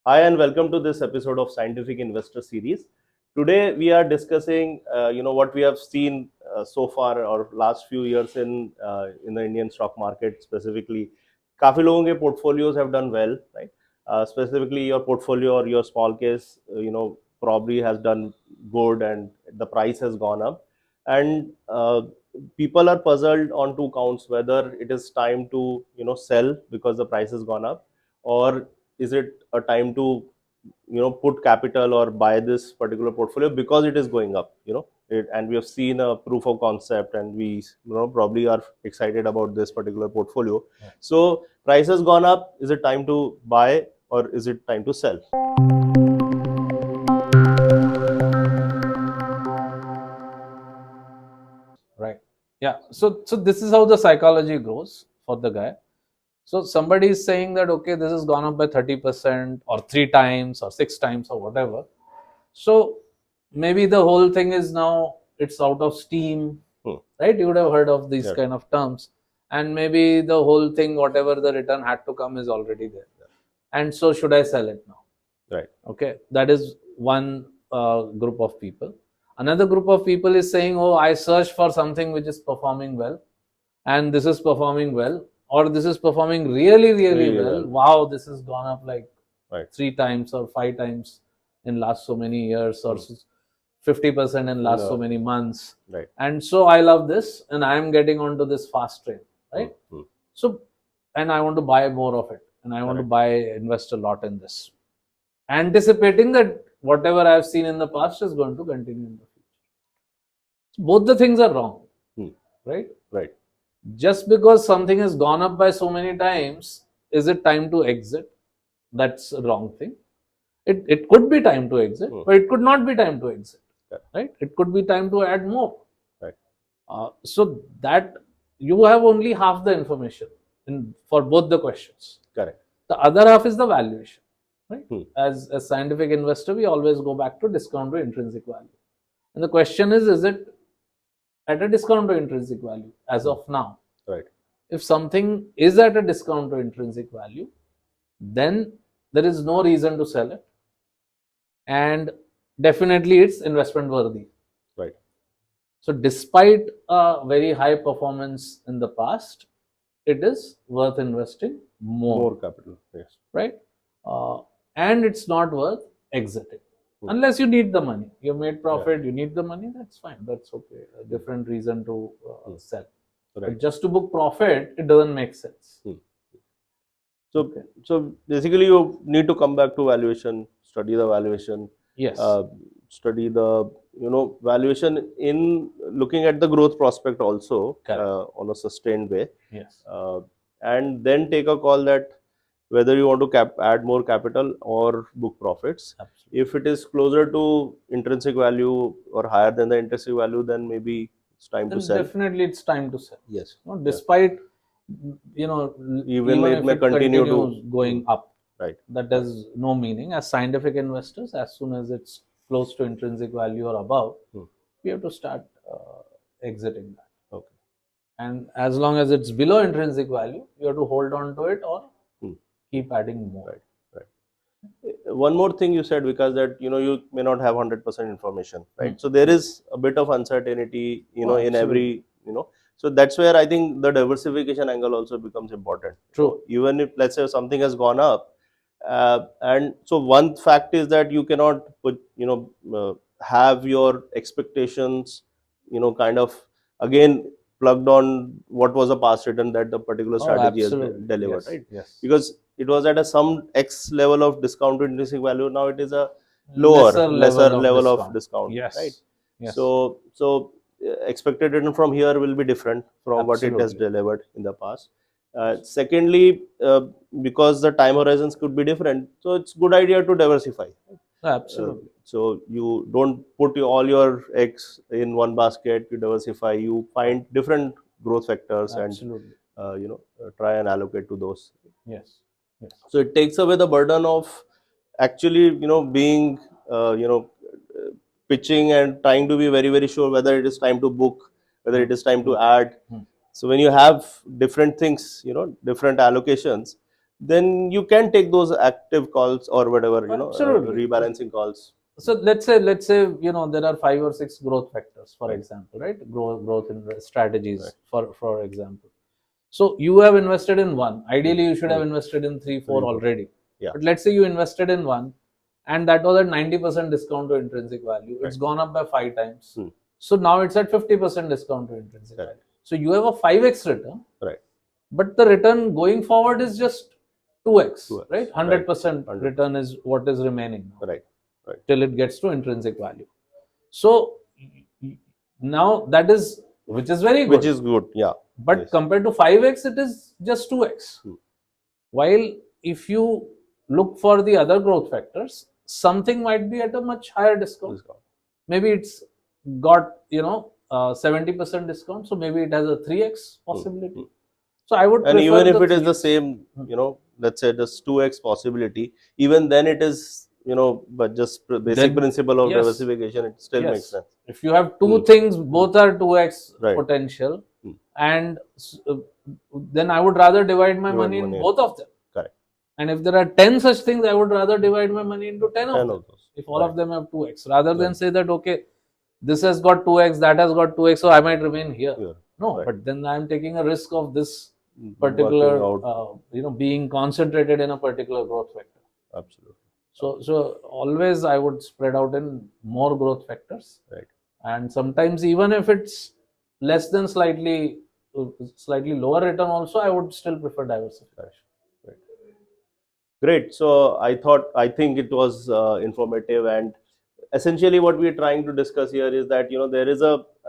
Hi and welcome to this episode of Scientific Investor Series. Today we are discussing, what we have seen so far or last few years in the Indian stock market specifically. काफी लोगों के portfolios have done well, right? Specifically, your portfolio or your small case, probably has done good and the price has gone up. And people are puzzled on two counts whether it is time to sell because the price has gone up, or is it a time to put capital or buy this particular portfolio because it is going up, and we have seen a proof of concept and we probably are excited about this particular portfolio. Yeah. So price has gone up, is it time to buy or is it time to sell? Right. Yeah. So this is how the psychology goes for the guy. So somebody is saying that okay, this has gone up by 30% or 3 times or 6 times or whatever. So maybe the whole thing is now it's out of steam, right? You would have heard of these Yeah. kind of terms. And maybe the whole thing, whatever the return had to come, is already there. And so should I sell it now? Right. Okay, that is one group of people. Another group of people is saying, oh, I search for something which is performing well, and this is performing well, or this is performing really well. Wow, this has gone up like Right. 3 times or 5 times in last so many years, or 50% in last so many months. Right. And so I love this, and I am getting onto this fast train, right? So, and I want to buy more of it, and I want to invest a lot in this, anticipating that whatever I've seen in the past is going to continue in the future. Both the things are wrong, right? Right. Just because something has gone up by so many times, is it time to exit? That's a wrong thing. It could be time to exit, but it could not be time to exit, right? It could be time to add more. Right. So that you have only half the information for both the questions. Correct. The other half is the valuation. Right? As a scientific investor, we always go back to discount to intrinsic value. And the question is it at a discount to intrinsic value as of now? Right. If something is at a discount to intrinsic value, then there is no reason to sell it. And definitely it's investment worthy. Right. So despite a very high performance in the past, it is worth investing more capital. Yes. Right? And it's not worth exiting unless you need the money. You made profit, you need the money, that's fine, that's okay. A different reason to sell. But just to book profit, it doesn't make sense. So basically you need to come back to valuation, study the valuation. Yes. Study the valuation in looking at the growth prospect also on a sustained way. Yes. And then take a call that whether you want to add more capital or book profits. Absolutely. If it is closer to intrinsic value or higher than the intrinsic value, then maybe it's time to sell. Definitely it's time to sell. Yes. Despite even it if may it continue continues going up, right, that has no meaning. As scientific investors, as soon as it's close to intrinsic value or above, we have to start exiting that. Okay. And as long as it's below intrinsic value, you have to hold on to it or keep adding more. Right. One more thing you said, because that you may not have 100% information, right? So there is a bit of uncertainty in every so that's where I think the diversification angle also becomes important. True. Even if, let's say, something has gone up, and so one fact is that you cannot put have your expectations kind of again plugged on what was the past return that the particular strategy has delivered. Yes. Right? Yes. Because it was at some X level of discount to intrinsic value. Now it is a lesser level of discount. Yes. Right. Yes. So expected return from here will be different from what it has delivered in the past. Secondly, because the time horizons could be different, so it's good idea to diversify. Absolutely. So you don't put all your eggs in one basket. You diversify. You find different growth factors. Absolutely. And try and allocate to those. Yes. Yes. So it takes away the burden of actually being pitching and trying to be very sure whether it is time to book, whether it is time to add. So when you have different things, different allocations, then you can take those active calls or whatever, Absolutely. rebalancing calls. So let's say there are 5 or 6 growth factors, for Right. example, right? Growth in strategies, Right. for example. So you have invested in one. Ideally, you should have invested in three, four Three, four. already. Yeah. But let's say you invested in one, and that was at 90% discount to intrinsic value. It's Right. gone up by 5 times. Hmm. So now it's at 50% discount to intrinsic Correct. value. So you have a 5x return, Right. but the return going forward is just 2x, 2x. right? Right. 100% 100%. return is what is remaining now, Right. Right. till it gets to intrinsic value. So now that is, which is very Which good. is good. Yeah. But Yes. compared to 5x, it is just 2x. Hmm. While if you look for the other growth factors, something might be at a much higher discount. Maybe it's got 70% discount, so maybe it has a 3x possibility. So I would And prefer even if the it is the 3x. same, let's say this 2x possibility, even then it is, but just basic Then, principle of yes, diversification, it still makes yes. sense. If you have two things, both are 2x Right. potential, Hmm. and then I would rather divide my Divide money in money in. both of them. Correct. And if there are 10 such things, I would rather divide my money into 10 of 10 them. of those. If all Right. of them have 2x, rather than Right. say that, okay, this has got 2x, that has got 2x, so I might remain here. Yeah. No, Right. but then I'm taking a risk of this Working particular, out. being concentrated in a particular growth factor. Absolutely. So always I would spread out in more growth factors. Right. And sometimes even if it's less than slightly lower return also, I would still prefer diversification. Right. Great. So I think it was informative, and essentially what we're trying to discuss here is that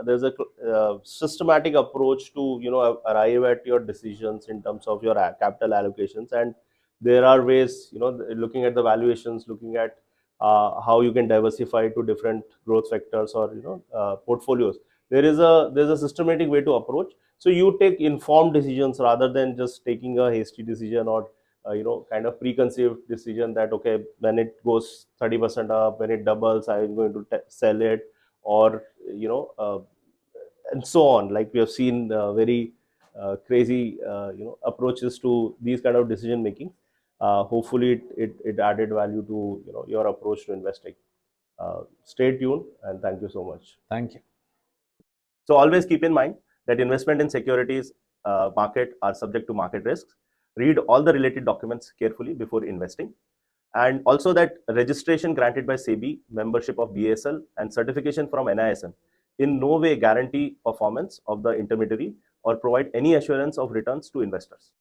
there's a systematic approach to arrive at your decisions in terms of your capital allocations, and there are ways, looking at the valuations, looking at how you can diversify to different growth sectors or portfolios. There's a systematic way to approach, so you take informed decisions rather than just taking a hasty decision or kind of preconceived decision that, okay, when it goes 30% up, when it doubles, I'm going to sell it, or and so on. Like we have seen very crazy approaches to these kind of decision making. Hopefully it added value to your approach to investing. Stay tuned, and thank you so much. Thank you. So always keep in mind that investment in securities market are subject to market risks. Read all the related documents carefully before investing. And also that registration granted by SEBI, membership of BSL, and certification from NISM in no way guarantee performance of the intermediary or provide any assurance of returns to investors.